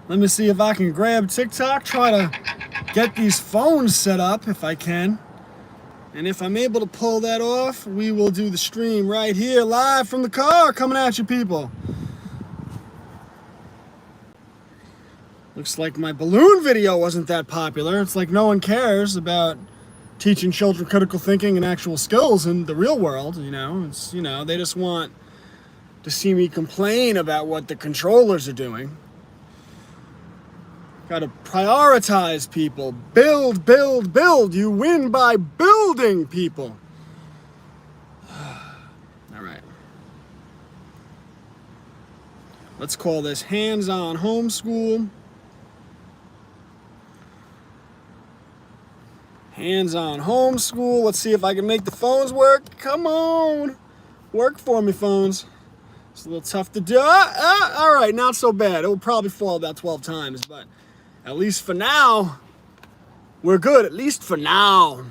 Let me see if I can grab TikTok, try to get these phones set up if I can. And if I'm able to pull that off, we will do the stream right here, live from the car, coming at you people. Looks like my balloon video wasn't that popular. It's like no one cares about teaching children critical thinking and actual skills in the real world, you know. It's, you know, they just want to see me complain about what the controllers are doing. Got to prioritize people. Build, build, build. You win by building people. All right. Let's call this hands-on homeschool. Hands-on homeschool. Let's see if I can make the phones work. Come on. Work for me, phones. It's a little tough to do. All right, not so bad. It will probably fall about 12 times, but at least for now, we're good. At least for now.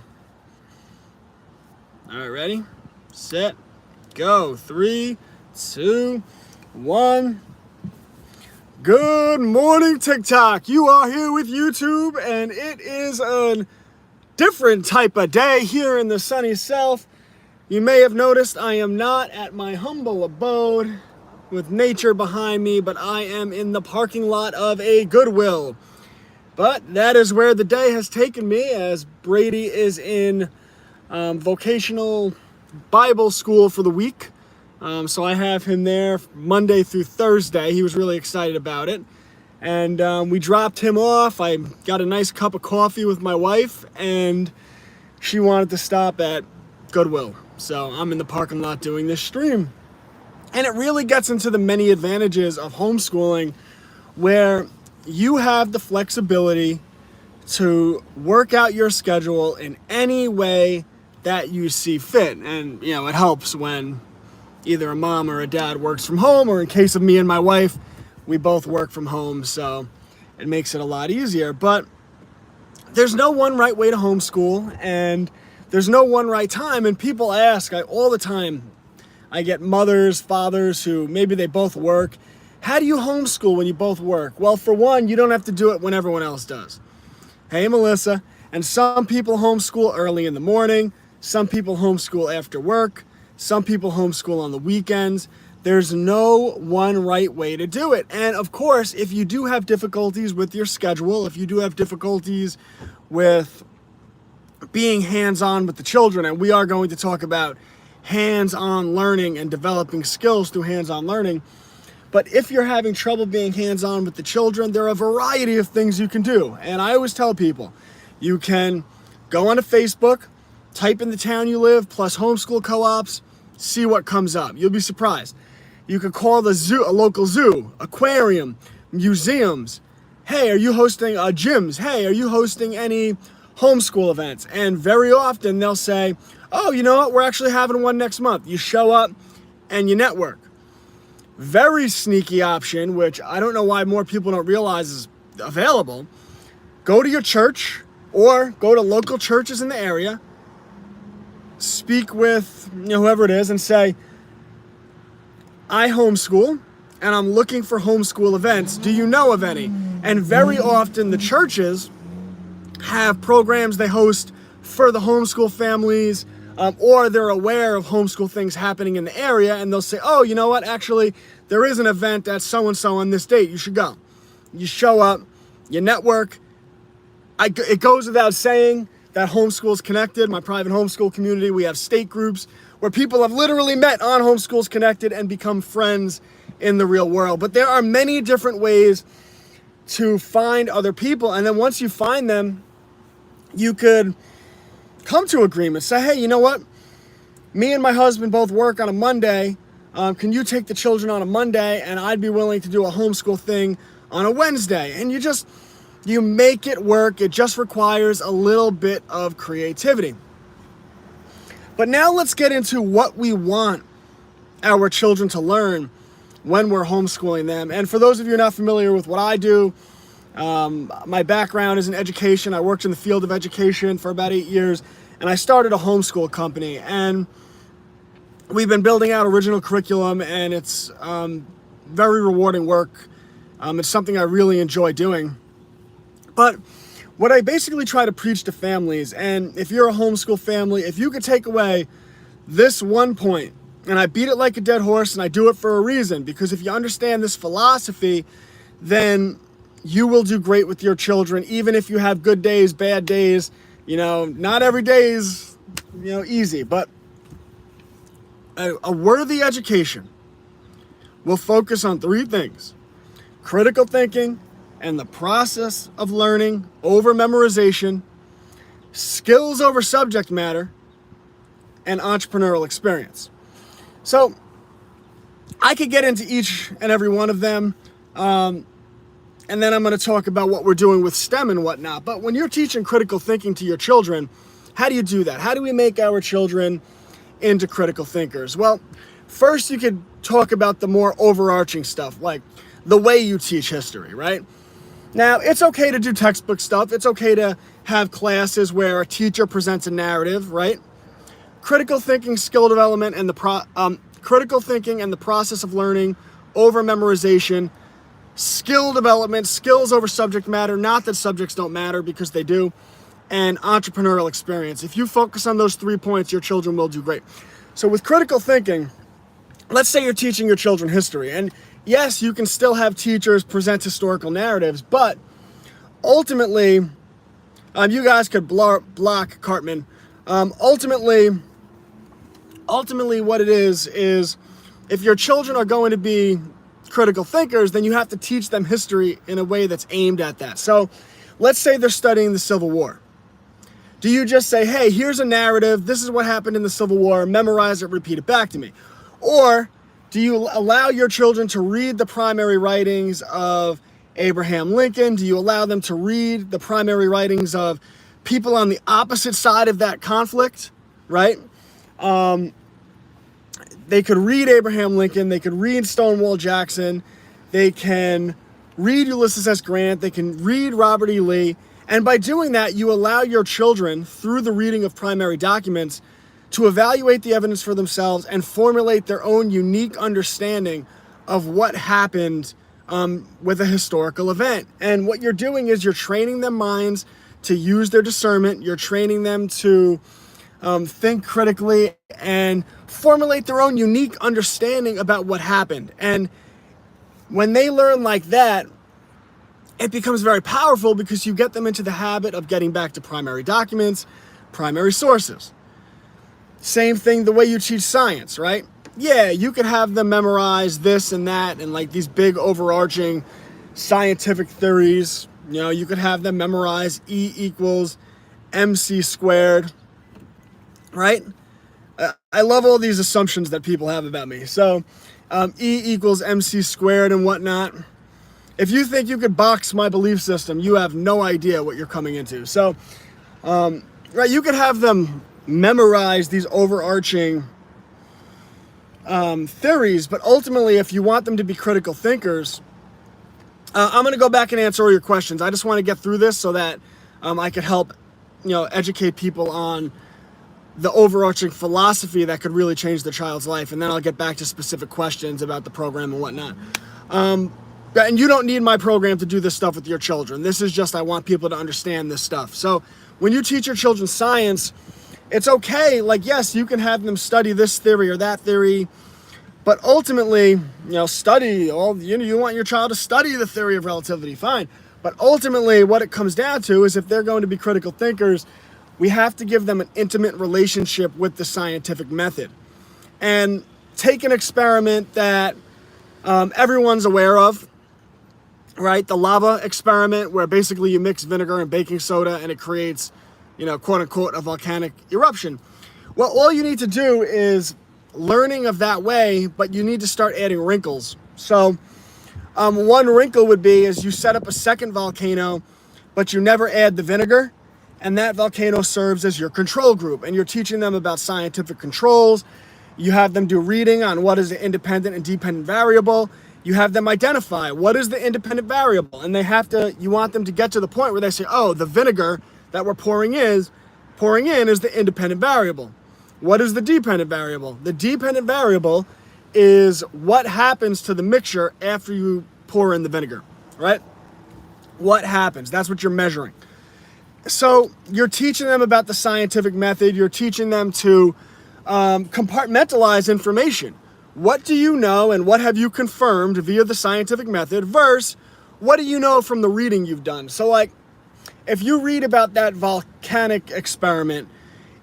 All right, ready? Set, go. 3, 2, 1. Good morning, TikTok. You are here with YouTube, and it is a different type of day here in the sunny South. You may have noticed I am not at my humble abode with nature behind me, but I am in the parking lot of a Goodwill. But that is where the day has taken me, as Brady is in vocational Bible school for the week. So I have him there Monday through Thursday. He was really excited about it. And we dropped him off. I got a nice cup of coffee with my wife, and she wanted to stop at Goodwill. So I'm in the parking lot doing this stream. And it really gets into the many advantages of homeschooling, where you have the flexibility to work out your schedule in any way that you see fit. And, you know, it helps when either a mom or a dad works from home, or in case of me and my wife, we both work from home, so it makes it a lot easier. But there's no one right way to homeschool, and there's no one right time. And people ask all the time, I get mothers, fathers who maybe they both work. How do you homeschool when you both work? Well, for one, you don't have to do it when everyone else does. Hey, Melissa. And some people homeschool early in the morning. Some people homeschool after work. Some people homeschool on the weekends. There's no one right way to do it. And of course, if you do have difficulties with your schedule, if you do have difficulties with being hands-on with the children, and we are going to talk about hands-on learning and developing skills through hands-on learning. But if you're having trouble being hands-on with the children, there are a variety of things you can do. And I always tell people, you can go onto Facebook, type in the town you live, plus homeschool co-ops, see what comes up. You'll be surprised. You could call the zoo, a local zoo, aquarium, museums. Hey, are you hosting gyms? Hey, are you hosting any homeschool events? And very often they'll say, oh, you know what? We're actually having one next month. You show up and you network. Very sneaky option, which I don't know why more people don't realize is available. Go to your church or go to local churches in the area. Speak with whoever it is and say, I homeschool and I'm looking for homeschool events. Do you know of any? And very often the churches have programs they host for the homeschool families, or they're aware of homeschool things happening in the area, and they'll say, oh, you know what? Actually, there is an event at so-and-so on this date. You should go. You show up, you network. It goes without saying that Homeschool's Connected, my private homeschool community, we have state groups where people have literally met on Homeschool's Connected and become friends in the real world. But there are many different ways to find other people. And then once you find them, you could come to agreement. Say, hey, you know what? Me and my husband both work on a Monday. Can you take the children on a Monday? And I'd be willing to do a homeschool thing on a Wednesday. And you make it work. It just requires a little bit of creativity. But now let's get into what we want our children to learn when we're homeschooling them. And for those of you not familiar with what I do, my background is in education. I worked in the field of education for about 8 years, and I started a homeschool company. And we've been building out original curriculum, and it's very rewarding work. It's something I really enjoy doing. But what I basically try to preach to families, and if you're a homeschool family, if you could take away this one point, and I beat it like a dead horse, and I do it for a reason, because if you understand this philosophy, then you will do great with your children, even if you have good days, bad days. Not every day is, easy, but a worthy education will focus on three things: critical thinking and the process of learning over memorization, skills over subject matter, and entrepreneurial experience. So I could get into each and every one of them, and then I'm going to talk about what we're doing with STEM and whatnot. But when you're teaching critical thinking to your children, how do you do that? How do we make our children into critical thinkers? Well, first you could talk about the more overarching stuff, like the way you teach history, right? Now, it's okay to do textbook stuff. It's okay to have classes where a teacher presents a narrative, right? Critical thinking, skill development, and critical thinking and the process of learning over memorization, skill development, skills over subject matter, not that subjects don't matter, because they do, and entrepreneurial experience. If you focus on those 3 points, your children will do great. So with critical thinking, let's say you're teaching your children history, and yes, you can still have teachers present historical narratives, but ultimately, you guys could block Cartman. Ultimately, what it is if your children are going to be critical thinkers, then you have to teach them history in a way that's aimed at that. So let's say they're studying the Civil War. Do you just say, hey, here's a narrative, this is what happened in the Civil War, memorize it, repeat it back to me? Or do you allow your children to read the primary writings of Abraham Lincoln? Do you allow them to read the primary writings of people on the opposite side of that conflict, right? They could read Abraham Lincoln, they could read Stonewall Jackson, they can read Ulysses S. Grant, they can read Robert E. Lee, and by doing that, you allow your children, through the reading of primary documents, to evaluate the evidence for themselves and formulate their own unique understanding of what happened with a historical event. And what you're doing is you're training their minds to use their discernment, you're training them to think critically and formulate their own unique understanding about what happened. And when they learn like that, it becomes very powerful because you get them into the habit of getting back to primary documents, primary sources. Same thing the way you teach science, right? Yeah, you could have them memorize this and that and like these big overarching scientific theories. You could have them memorize E equals MC squared, right? I love all these assumptions that people have about me. So E equals MC squared and whatnot. If you think you could box my belief system, you have no idea what you're coming into. So, right, you could have them memorize these overarching theories, but ultimately, if you want them to be critical thinkers, I'm going to go back and answer all your questions. I just want to get through this so that I could help, educate people on the overarching philosophy that could really change the child's life, and then I'll get back to specific questions about the program and whatnot. And you don't need my program to do this stuff with your children. This is just, I want people to understand this stuff. So when you teach your children science, it's okay. Like, yes, you can have them study this theory or that theory, but ultimately, study all, you want your child to study the theory of relativity, fine. But ultimately, what it comes down to is if they're going to be critical thinkers, we have to give them an intimate relationship with the scientific method. And take an experiment that everyone's aware of, right? The lava experiment, where basically you mix vinegar and baking soda and it creates, quote unquote, a volcanic eruption. Well, all you need to do is learning of that way, but you need to start adding wrinkles. So one wrinkle would be is you set up a second volcano, but you never add the vinegar, and that volcano serves as your control group, and you're teaching them about scientific controls. You have them do reading on what is the independent and dependent variable. You have them identify what is the independent variable, and you want them to get to the point where they say, oh, the vinegar that we're pouring in is the independent variable. What is the dependent variable? The dependent variable is what happens to the mixture after you pour in the vinegar. right? What happens? That's what you're measuring. So you're teaching them about the scientific method. You're teaching them to compartmentalize information. What do you know and what have you confirmed via the scientific method versus what do you know from the reading you've done? So like, if you read about that volcanic experiment,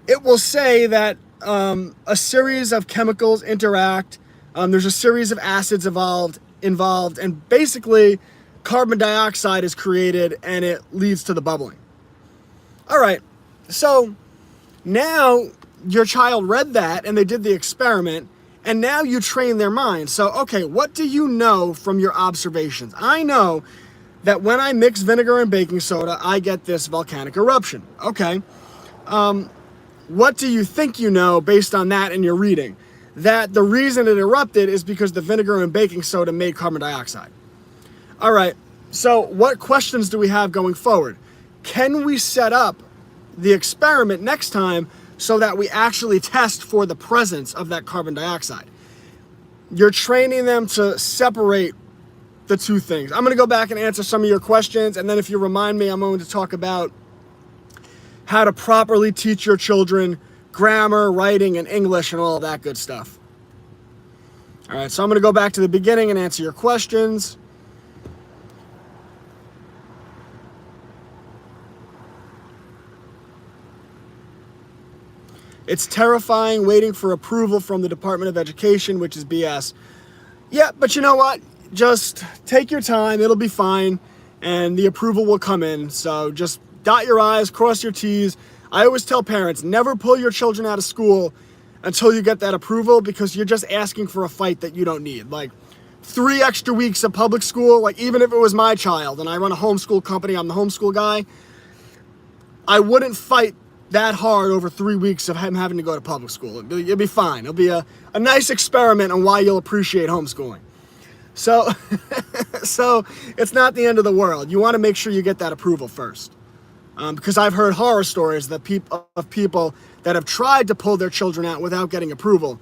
it will say that a series of chemicals interact. There's a series of acids involved, and basically carbon dioxide is created and it leads to the bubbling. All right, so now your child read that and they did the experiment, and now you train their mind. So, okay, what do you know from your observations? I know that when I mix vinegar and baking soda, I get this volcanic eruption. Okay, what do you think you know based on that in your reading? That the reason it erupted is because the vinegar and baking soda made carbon dioxide. All right, so what questions do we have going forward? Can we set up the experiment next time so that we actually test for the presence of that carbon dioxide? You're training them to separate the two things. I'm going to go back and answer some of your questions, and then if you remind me, I'm going to talk about how to properly teach your children grammar, writing, and English, and all of that good stuff. All right, so I'm going to go back to the beginning and answer your questions. It's terrifying waiting for approval from the Department of Education, which is BS. Yeah, but you know what? Just take your time. It'll be fine, and the approval will come in. So just dot your I's, cross your T's. I always tell parents, never pull your children out of school until you get that approval, because you're just asking for a fight that you don't need. Like 3 extra weeks of public school, like even if it was my child and I run a homeschool company, I'm the homeschool guy, I wouldn't fight that hard over 3 weeks of him having to go to public school. It'll be fine. It'll be a nice experiment on why you'll appreciate homeschooling. So, so it's not the end of the world. You want to make sure you get that approval first. Because I've heard horror stories that of people that have tried to pull their children out without getting approval.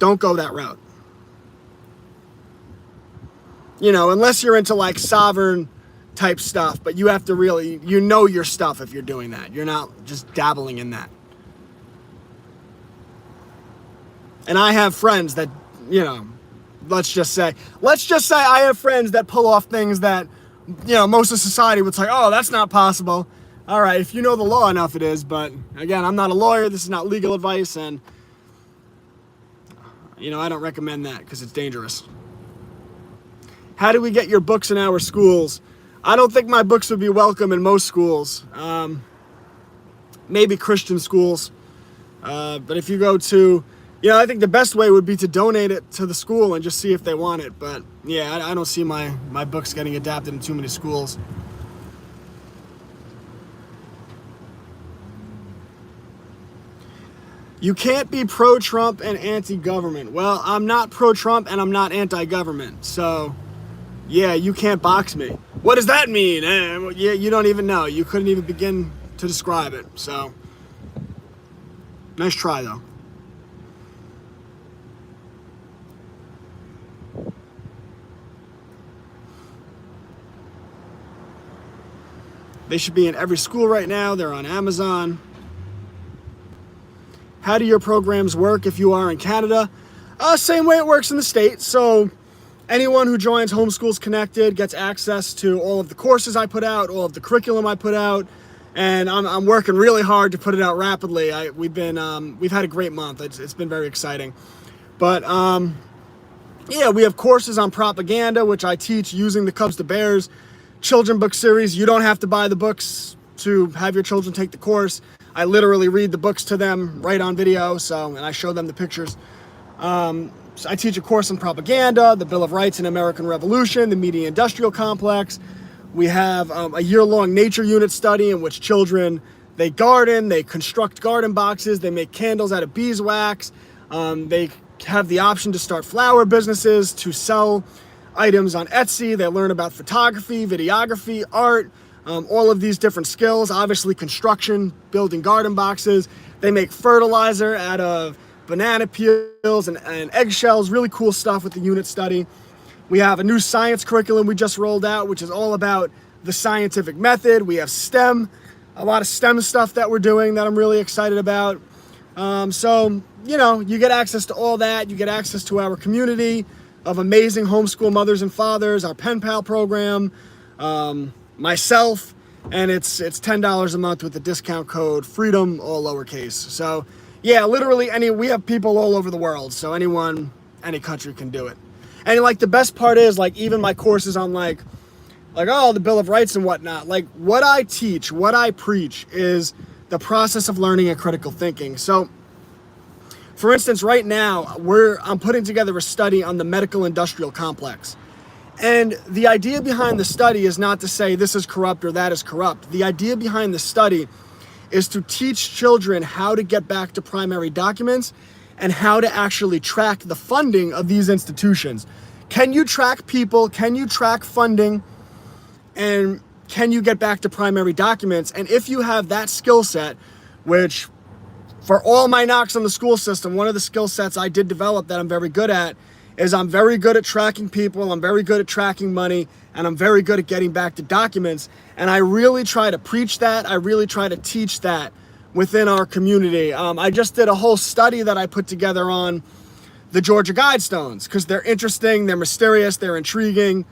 Don't go that route. You know, unless you're into like sovereign type stuff, but you have to really, you know your stuff if you're doing that. You're not just dabbling in that. And I have friends that, you know, let's just say I have friends that pull off things that, you know, most of society would say, oh, that's not possible. All right, if you know the law enough, it is. But again, I'm not a lawyer. This is not legal advice. And, you know, I don't recommend that because it's dangerous. How do we get your books in our schools? I don't think my books would be welcome in most schools. Maybe Christian schools. But if you go to, you know, I think the best way would be to donate it to the school and just see if they want it. But yeah, I don't see my books getting adapted in too many schools. You can't be pro-Trump and anti-government. Well, I'm not pro-Trump and I'm not anti-government. So, yeah, you can't box me. What does that mean? Yeah, you don't even know. You couldn't even begin to describe it. So, nice try, though. They should be in every school right now. They're on Amazon. How do your programs work if you are in Canada? Same way it works in the States. So anyone who joins Homeschools Connected gets access to all of the courses I put out, all of the curriculum I put out, and I'm working really hard to put it out rapidly. We've had a great month. It's been very exciting. But yeah, we have courses on propaganda, which I teach using the Cubs to Bears children book series. You don't have to buy the books to have your children take the course. I literally read the books to them right on video, and I show them the pictures. So I teach a course on propaganda, the Bill of Rights and American Revolution, the media industrial complex. We have a year-long nature unit study in which children, they garden, they construct garden boxes, they make candles out of beeswax. They have the option to start flower businesses, to sell items on Etsy. They learn about photography, videography, art, all of these different skills, obviously construction, building garden boxes. They make fertilizer out of banana peels and eggshells, really cool stuff with the unit study. We have a new science curriculum we just rolled out, which is all about the scientific method. We have STEM, a lot of STEM stuff that we're doing that I'm really excited about. So, you know, you get access to all that. You get access to our community of amazing homeschool mothers and fathers, our pen pal program, myself, and it's $10 a month with the discount code FREEDOM, all lowercase. So yeah, literally we have people all over the world, so anyone, any country can do it. And like the best part is, like, even my courses on like oh, the Bill of Rights and whatnot, like what I teach, what I preach is the process of learning and critical thinking. So for instance, right now I'm putting together a study on the medical industrial complex. And the idea behind the study is not to say this is corrupt or that is corrupt. The idea behind the study is to teach children how to get back to primary documents and how to actually track the funding of these institutions. Can you track people? Can you track funding? And can you get back to primary documents? And if you have that skill set, which for all my knocks on the school system, one of the skill sets I did develop that I'm very good at is I'm very good at tracking people, I'm very good at tracking money, and I'm very good at getting back to documents. And I really try to preach that. I really try to teach that within our community. I just did a whole study that I put together on the Georgia Guidestones because they're interesting, they're mysterious, they're intriguing.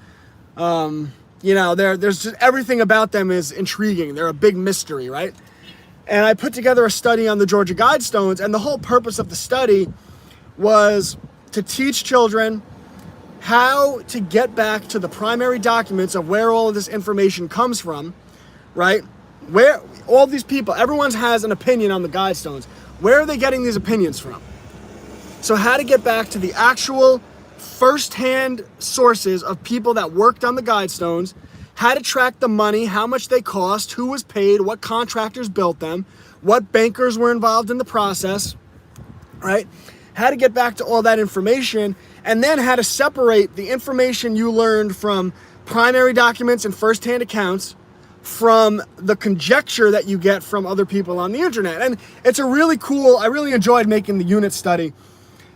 You know, there's just everything about them is intriguing. They're a big mystery, right? And I put together a study on the Georgia Guidestones, and the whole purpose of the study was to teach children how to get back to the primary documents of where all of this information comes from, right? Where all these people, everyone has an opinion on the Guidestones. Where are they getting these opinions from? So how to get back to the actual first-hand sources of people that worked on the Guidestones, how to track the money, how much they cost, who was paid, what contractors built them, what bankers were involved in the process, right? How to get back to all that information, and then how to separate the information you learned from primary documents and first-hand accounts from the conjecture that you get from other people on the internet. And it's a really cool, I really enjoyed making the unit study.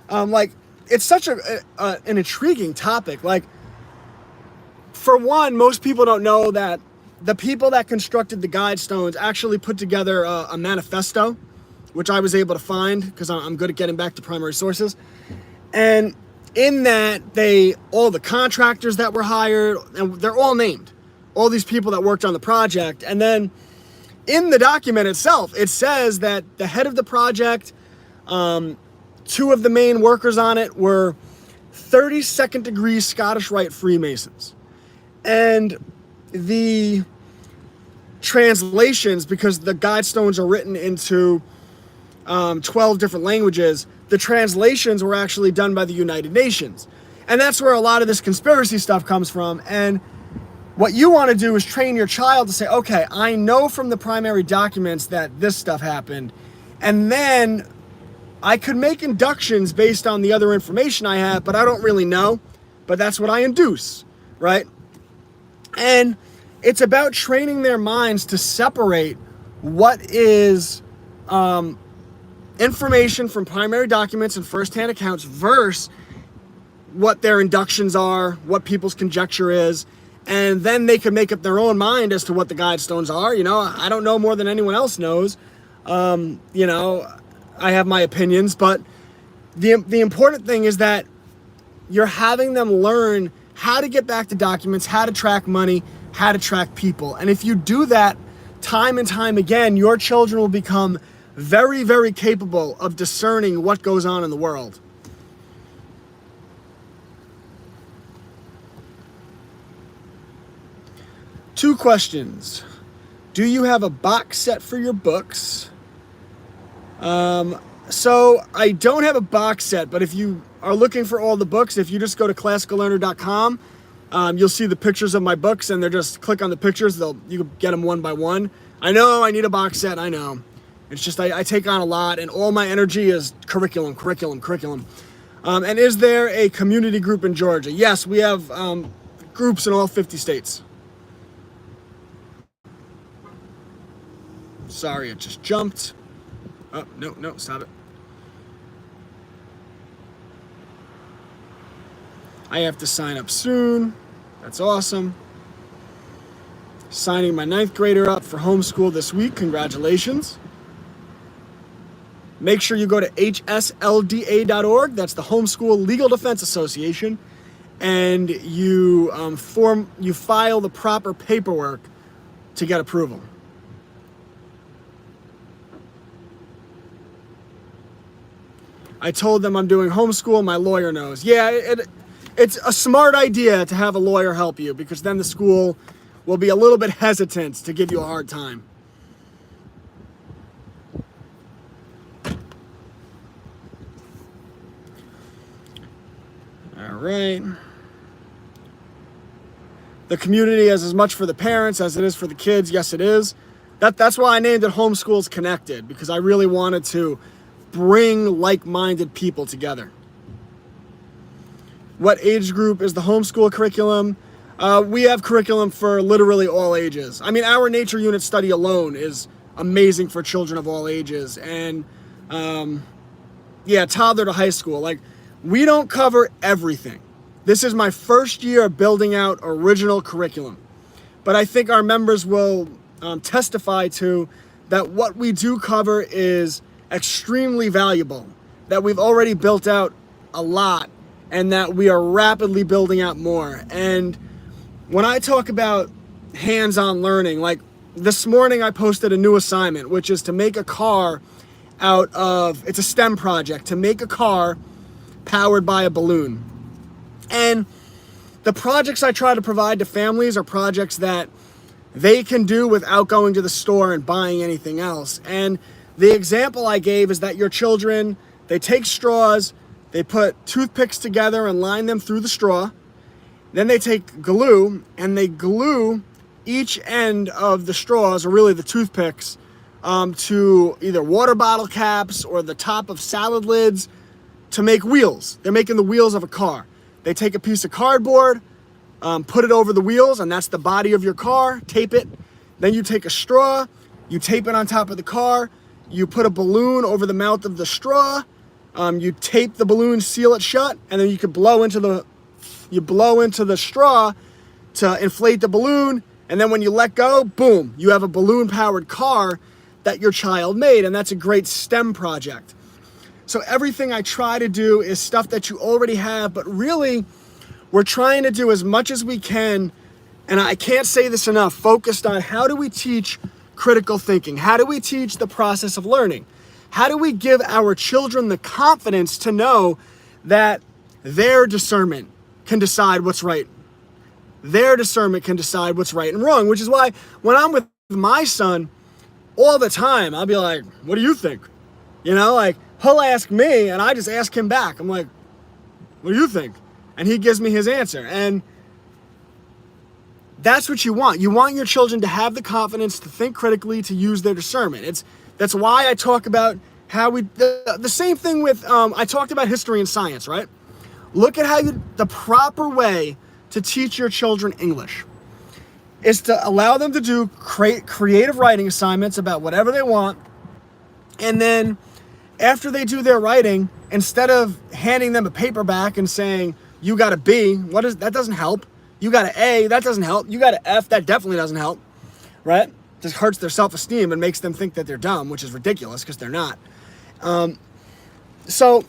Like, it's such an intriguing topic. Like, for one, most people don't know that the people that constructed the Guidestones actually put together a manifesto, which I was able to find because I'm good at getting back to primary sources. And in that, all the contractors that were hired, and they're all named, all these people that worked on the project. And then in the document itself, it says that the head of the project, two of the main workers on it were 32nd degree Scottish Rite Freemasons. And the translations, because the Guidestones are written into 12 different languages, the translations were actually done by the United Nations. And that's where a lot of this conspiracy stuff comes from. And what you want to do is train your child to say, okay, I know from the primary documents that this stuff happened. And then I could make inductions based on the other information I have, but I don't really know. But that's what I induce, right? And it's about training their minds to separate what is information from primary documents and first-hand accounts versus what their inductions are, what people's conjecture is, and then they can make up their own mind as to what the Guidestones are. You know, I don't know more than anyone else knows. You know, I have my opinions, but the important thing is that you're having them learn how to get back to documents, how to track money, how to track people. And if you do that time and time again, your children will become very, very capable of discerning what goes on in the world. Two questions. Do you have a box set for your books? So I don't have a box set, but if you are looking for all the books, if you just go to classicallearner.com, you'll see the pictures of my books, and they're just click on the pictures. You can get them one by one. I know I need a box set. I know. It's just I take on a lot, and all my energy is curriculum. And is there a community group in Georgia? Yes, we have groups in all 50 states. Sorry, it just jumped. Oh, no, stop it. I have to sign up soon. That's awesome. Signing my 9th grader up for homeschool this week. Congratulations. Make sure you go to hslda.org. That's the Homeschool Legal Defense Association. And you file the proper paperwork to get approval. I told them I'm doing homeschool. My lawyer knows. Yeah, it's a smart idea to have a lawyer help you, because then the school will be a little bit hesitant to give you a hard time. All right. The community is as much for the parents as it is for the kids. Yes, it is. That's why I named it Homeschools Connected, because I really wanted to bring like-minded people together. What age group is the homeschool curriculum? We have curriculum for literally all ages. I mean, our nature unit study alone is amazing for children of all ages. And yeah, toddler to high school. Like, we don't cover everything. This is my first year of building out original curriculum. But I think our members will testify to that what we do cover is extremely valuable, that we've already built out a lot, and that we are rapidly building out more. And when I talk about hands-on learning, like this morning I posted a new assignment, which is to make a car out of, it's a STEM project, to make a car powered by a balloon. And the projects I try to provide to families are projects that they can do without going to the store and buying anything else. And the example I gave is that your children, they take straws, they put toothpicks together and line them through the straw. Then they take glue and they glue each end of the straws, or really the toothpicks, to either water bottle caps or the top of salad lids to make wheels. They're making the wheels of a car. They take a piece of cardboard, put it over the wheels, and that's the body of your car, tape it. Then you take a straw, you tape it on top of the car, you put a balloon over the mouth of the straw, you tape the balloon, seal it shut, and then you can blow into the straw to inflate the balloon, and then when you let go, boom, you have a balloon-powered car that your child made, and that's a great STEM project. So everything I try to do is stuff that you already have, but really, we're trying to do as much as we can, and I can't say this enough, focused on how do we teach critical thinking? How do we teach the process of learning? How do we give our children the confidence to know that their discernment can decide what's right? Their discernment can decide what's right and wrong, which is why when I'm with my son all the time, I'll be like, what do you think? You know, like, he'll ask me and I just ask him back. I'm like, what do you think? And he gives me his answer. And that's what you want. You want your children to have the confidence to think critically, to use their discernment. That's why I talk about how the same thing with, I talked about history and science, right? Look at the proper way to teach your children English is to allow them to do creative writing assignments about whatever they want. And then after they do their writing, instead of handing them a paperback and saying, you got a B, that doesn't help. You got an A, that doesn't help. You got an F, that definitely doesn't help, right? Just hurts their self-esteem and makes them think that they're dumb, which is ridiculous because they're not. So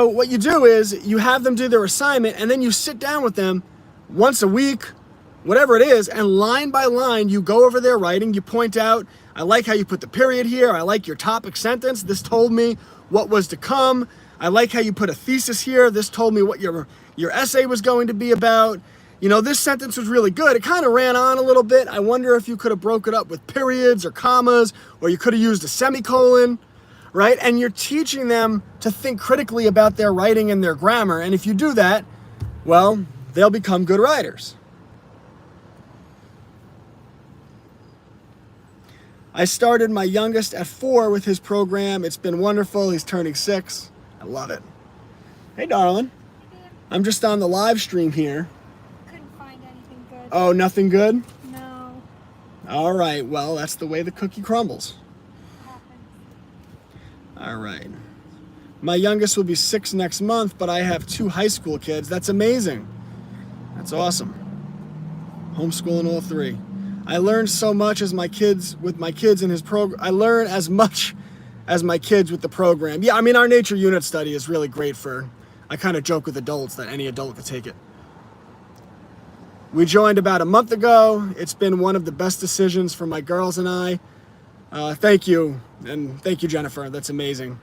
what you do is you have them do their assignment, and then you sit down with them once a week, whatever it is, and line by line, you go over their writing, you point out, I like how you put the period here, I like your topic sentence, this told me what was to come, I like how you put a thesis here, this told me what your essay was going to be about. You know, this sentence was really good. It kind of ran on a little bit. I wonder if you could have broke it up with periods or commas, or you could have used a semicolon, right? And you're teaching them to think critically about their writing and their grammar. And if you do that, well, they'll become good writers. I started my youngest at 4 with his program. It's been wonderful. He's turning 6. I love it. Hey, darling. I'm just on the live stream here. Couldn't find anything good. Oh, nothing good? No. All right. Well, that's the way the cookie crumbles. Happens. All right. My youngest will be 6 next month, but I have 2 high school kids. That's amazing. That's awesome. Homeschooling all 3. I learned so much with my kids in his program. I learn as much as my kids with the program. Yeah, I mean, our nature unit study is really great I kind of joke with adults that any adult could take it. We joined about a month ago. It's been one of the best decisions for my girls and I. Thank you. And thank you, Jennifer. That's amazing.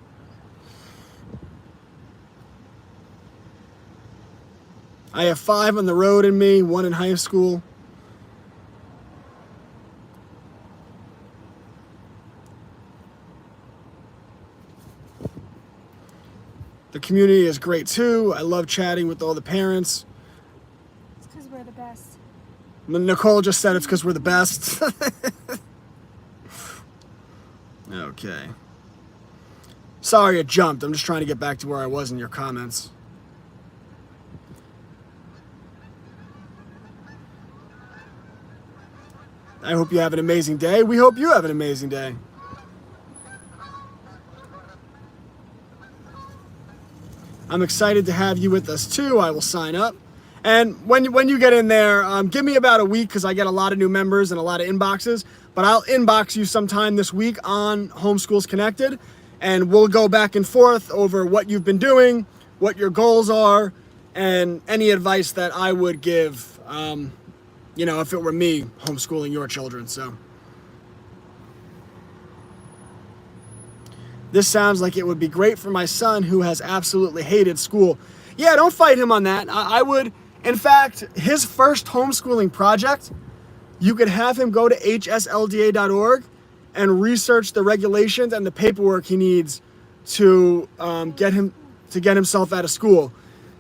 I have 5 on the road in me, 1 in high school. The community is great too. I love chatting with all the parents. It's because we're the best. Nicole just said it's because we're the best. Okay. Sorry it jumped. I'm just trying to get back to where I was in your comments. I hope you have an amazing day. We hope you have an amazing day. I'm excited to have you with us too. I will sign up. And when you get in there, give me about a week because I get a lot of new members and a lot of inboxes. But I'll inbox you sometime this week on Homeschools Connected. And we'll go back and forth over what you've been doing, what your goals are, and any advice that I would give, if it were me homeschooling your children. So this sounds like it would be great for my son who has absolutely hated school. Yeah, don't fight him on that. I would, in fact, his first homeschooling project, you could have him go to hslda.org and research the regulations and the paperwork he needs to get himself out of school.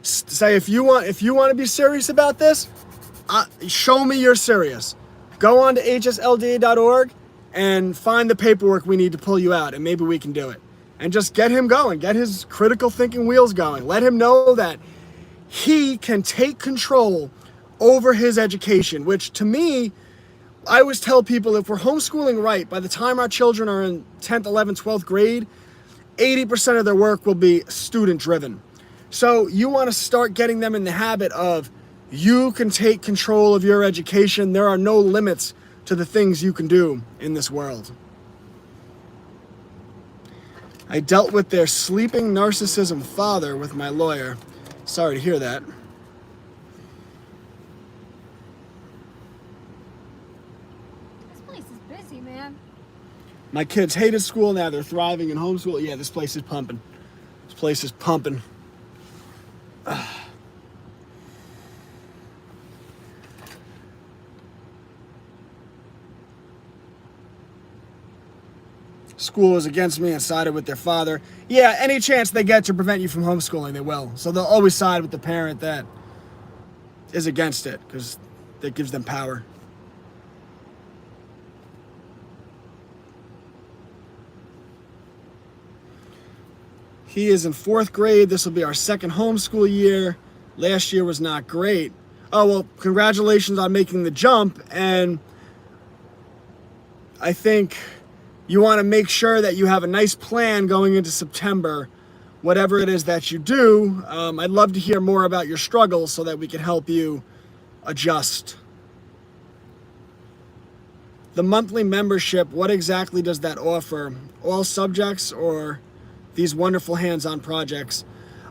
Say if you want to be serious about this, show me you're serious. Go on to hslda.org and find the paperwork we need to pull you out, and maybe we can do it. And just get him going, get his critical thinking wheels going. Let him know that he can take control over his education, which to me, I always tell people if we're homeschooling right, by the time our children are in 10th, 11th, 12th grade, 80% of their work will be student driven. So you want to start getting them in the habit of you can take control of your education. There are no limits to the things you can do in this world. I dealt with their sleeping narcissism father with my lawyer. Sorry to hear that. This place is busy, man. My kids hated school, now they're thriving in homeschool. Yeah, this place is pumping. This place is pumping. School was against me and sided with their father. Yeah, any chance they get to prevent you from homeschooling, they will. So they'll always side with the parent that is against it because that gives them power. He is in 4th grade. This will be our 2nd homeschool year. Last year was not great. Oh, well, congratulations on making the jump. And I think you want to make sure that you have a nice plan going into September, whatever it is that you do. I'd love to hear more about your struggles so that we can help you adjust. The monthly membership, what exactly does that offer? All subjects or these wonderful hands-on projects?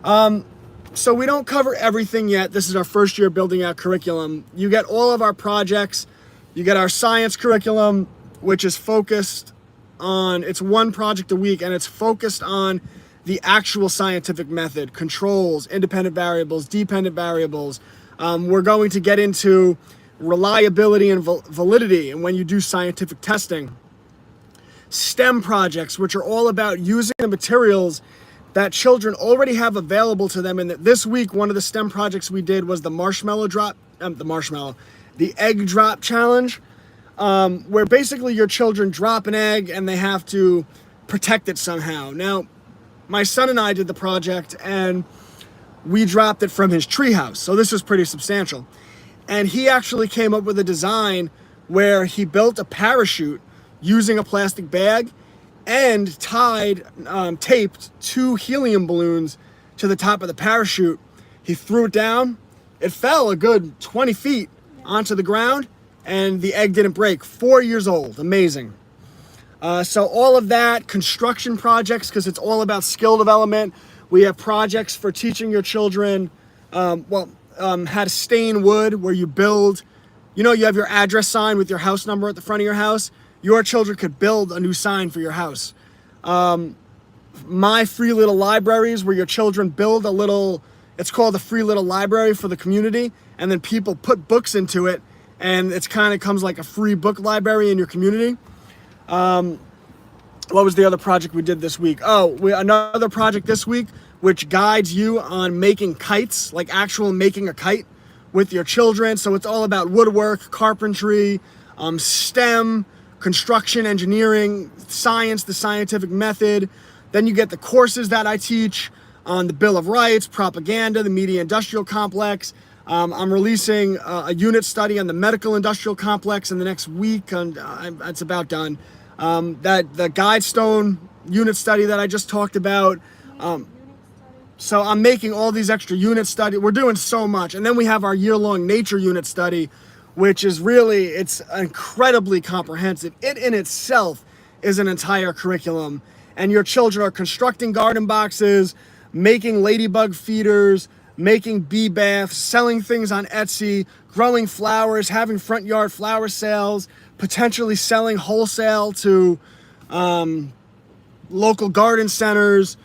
So we don't cover everything yet. This is our first year building out curriculum. You get all of our projects. You get our science curriculum, which is focused on, it's 1 project a week, and it's focused on the actual scientific method, controls, independent variables, dependent variables. We're going to get into reliability and validity, and when you do scientific testing. STEM projects, which are all about using the materials that children already have available to them. And this week, one of the STEM projects we did was the the egg drop challenge, where basically your children drop an egg and they have to protect it somehow. Now, my son and I did the project and we dropped it from his treehouse. So this was pretty substantial. And he actually came up with a design where he built a parachute using a plastic bag, and taped 2 helium balloons to the top of the parachute. He threw it down. It fell a good 20 feet onto the ground, and the egg didn't break. 4 years old. Amazing. So all of that, construction projects, because it's all about skill development. We have projects for teaching your children, how to stain wood, where you build. You have your address sign with your house number at the front of your house. Your children could build a new sign for your house. My free little libraries, where your children build it's called the free little library for the community, and then people put books into it, and it's kind of comes like a free book library in your community. What was the other project we did this week? Another project this week, which guides you on making kites, like actual making a kite with your children. So it's all about woodwork, carpentry, STEM, construction, engineering, science, the scientific method. Then you get the courses that I teach on the Bill of Rights, propaganda, the media industrial complex. I'm releasing a unit study on the medical industrial complex in the next week, and it's about done. The Guidestone unit study that I just talked about. So I'm making all these extra unit study. We're doing so much. And then we have our year-long nature unit study, which is it's incredibly comprehensive. It in itself is an entire curriculum. And your children are constructing garden boxes, making ladybug feeders, making bee baths, selling things on Etsy, growing flowers, having front yard flower sales, potentially selling wholesale to local garden centers,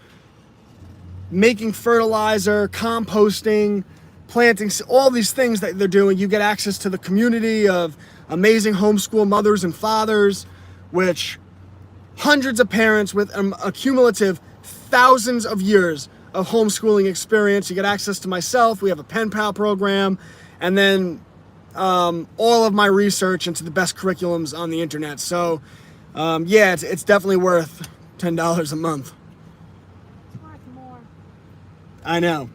making fertilizer, composting, planting, all these things that they're doing. You get access to the community of amazing homeschool mothers and fathers, which hundreds of parents with a cumulative thousands of years of homeschooling experience. You get access to myself. We have a pen pal program, and then all of my research into the best curriculums on the internet. So it's definitely worth $10 a month. It's worth more. I know.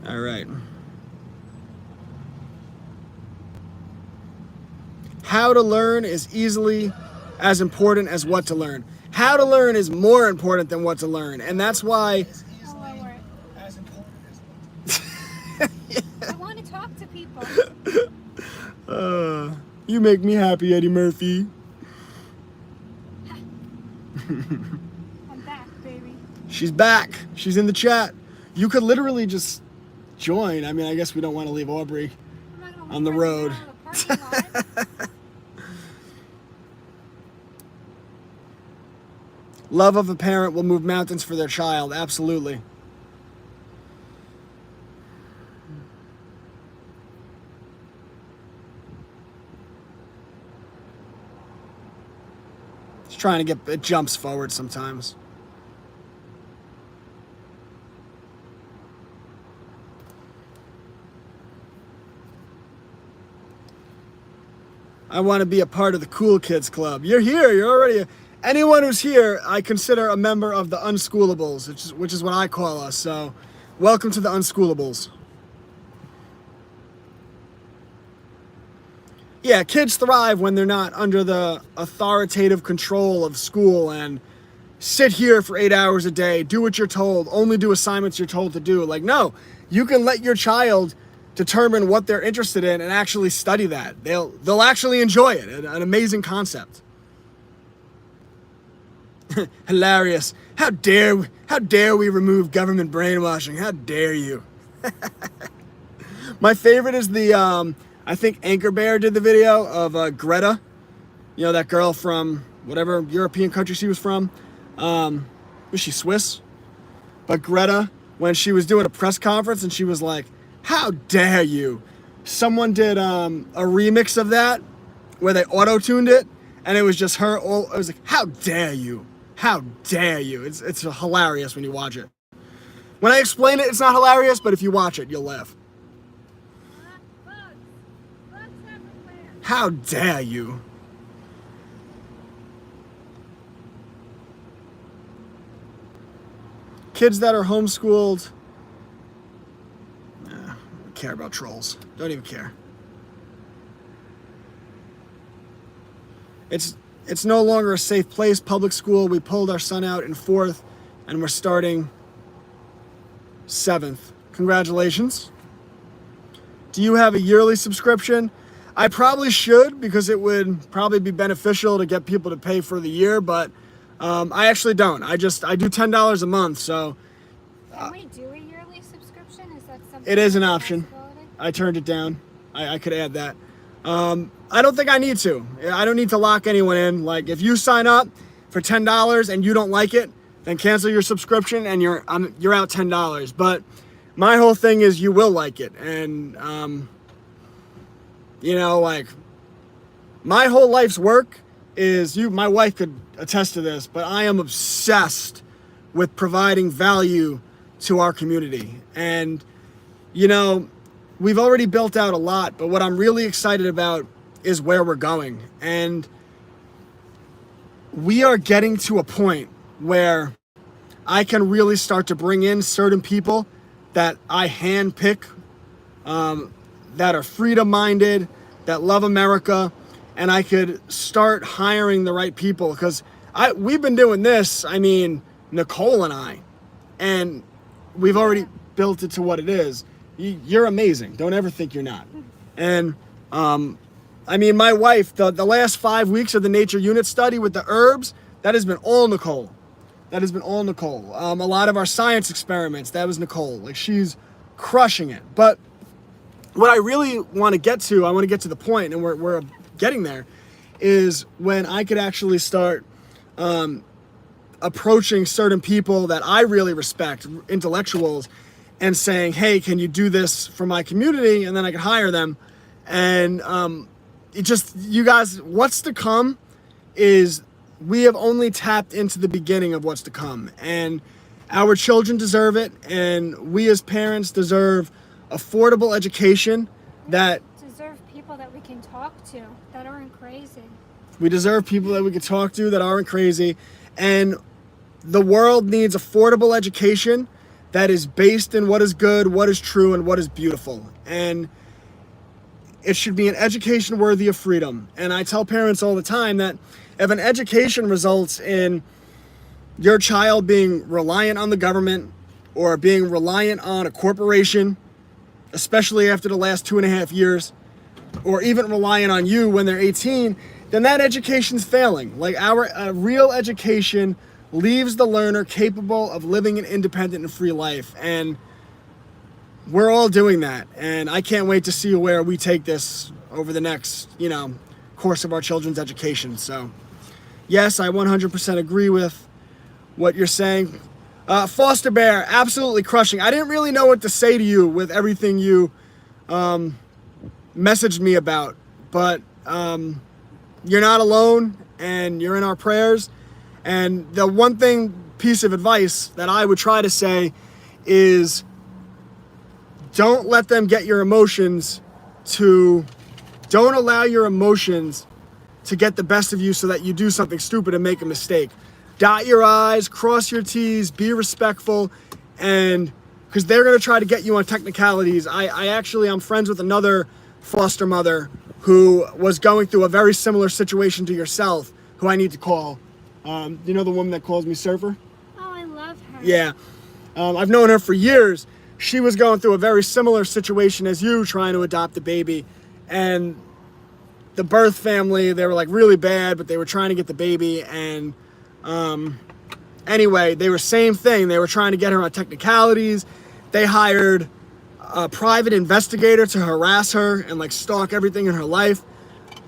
All right. How to learn is easily as important as what to learn. How to learn is more important than what to learn, and that's why. I want to talk to people. You make me happy, Eddie Murphy. I'm back, baby. She's back. She's in the chat. You could literally just join. I mean, I guess we don't want to leave Aubrey on the road. Love of a parent will move mountains for their child. Absolutely. Just trying to it jumps forward sometimes. I want to be a part of the cool kids club. You're here. You're already. Anyone who's here, I consider a member of the Unschoolables, which is what I call us. So, welcome to the Unschoolables. Yeah, kids thrive when they're not under the authoritative control of school and sit here for 8 hours a day, do what you're told, only do assignments you're told to do. Like, no, you can let your child determine what they're interested in and actually study that. They'll actually enjoy it. An amazing concept. Hilarious. How dare we remove government brainwashing? How dare you? My favorite is the I think Anchor Bear did the video of Greta. You know, that girl from whatever European country she was from. Was she Swiss? But Greta, when she was doing a press conference and she was like, how dare you? Someone did a remix of that where they auto-tuned it, and it was just her. It was like, how dare you? How dare you? It's hilarious when you watch it. When I explain it, it's not hilarious, but if you watch it, you'll laugh. How dare you? Kids that are homeschooled, don't care about trolls. Don't even care. it's no longer a safe place. Public school, we pulled our son out in 4th, and we're starting 7th. Congratulations. Do you have a yearly subscription? I probably should, because it would probably be beneficial to get people to pay for the year, but I actually don't. I do $10 a month, so. Can we do a yearly subscription? Is that something? It is an option. I turned it down. I could add that. I don't think I need to. I don't need to lock anyone in. Like, if you sign up for $10 and you don't like it, then cancel your subscription and you're out $10. But my whole thing is you will like it. And, like, my whole life's work is my wife could attest to this, but I am obsessed with providing value to our community. And, we've already built out a lot, but what I'm really excited about is where we're going. And we are getting to a point where I can really start to bring in certain people that I handpick, that are freedom-minded, that love America, and I could start hiring the right people, because we've been doing this, Nicole and I, and we've already built it to what it is. You're amazing. Don't ever think you're not. And, my wife, the last 5 weeks of the nature unit study with the herbs, that has been all Nicole. A lot of our science experiments, that was Nicole. Like, she's crushing it. But what I really want to get to, I want to get to the point, and we're getting there, is when I could actually start approaching certain people that I really respect, intellectuals, and saying, hey, can you do this for my community? And then I could hire them. And you guys, what's to come is we have only tapped into the beginning of what's to come. And our children deserve it. And we as parents deserve affordable education that deserve people that we can talk to that aren't crazy. We deserve people that we can talk to that aren't crazy. And the world needs affordable education that is based in what is good, what is true, and what is beautiful. And it should be an education worthy of freedom. And I tell parents all the time that if an education results in your child being reliant on the government or being reliant on a corporation, especially after the last 2.5 years, or even reliant on you when they're 18, then that education's failing. Like, a real education leaves the learner capable of living an independent and free life. And we're all doing that. And I can't wait to see where we take this over the next, course of our children's education. So, yes, I 100% agree with what you're saying. Foster Bear, absolutely crushing. I didn't really know what to say to you with everything you messaged me about. But you're not alone, and you're in our prayers. And the one piece of advice that I would try to say is don't let them get your emotions don't allow your emotions to get the best of you so that you do something stupid and make a mistake. Dot your I's, cross your T's, be respectful, and because they're going to try to get you on technicalities. I'm friends with another foster mother who was going through a very similar situation to yourself, who I need to call. You know the woman that calls me Surfer? Oh, I love her. Yeah. I've known her for years. She was going through a very similar situation as you, trying to adopt a baby. And the birth family, they were like really bad, but they were trying to get the baby. And anyway, they were same thing. They were trying to get her on technicalities. They hired a private investigator to harass her and like stalk everything in her life.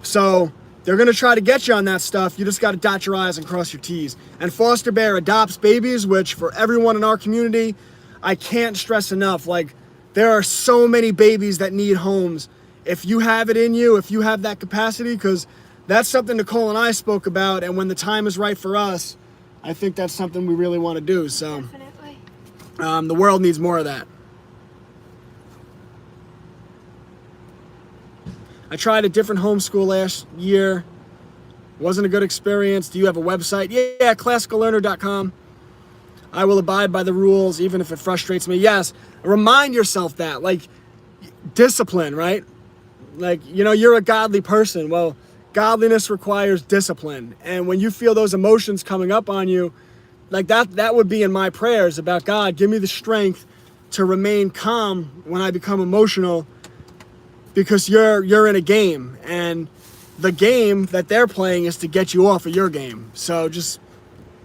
So they're going to try to get you on that stuff. You just got to dot your I's and cross your T's. And Foster Bear adopts babies, which for everyone in our community, I can't stress enough. Like, there are so many babies that need homes. If you have it in you, if you have that capacity, because that's something Nicole and I spoke about. And when the time is right for us, I think that's something we really want to do. So definitely. The world needs more of that. I tried a different homeschool last year. Wasn't a good experience. Do you have a website? Yeah, classicallearner.com. I will abide by the rules, even if it frustrates me. Yes, remind yourself that. Like, discipline, right? Like, you're a godly person. Well, godliness requires discipline. And when you feel those emotions coming up on you, like that would be in my prayers about, God, give me the strength to remain calm when I become emotional, because you're in a game, and the game that they're playing is to get you off of your game. So just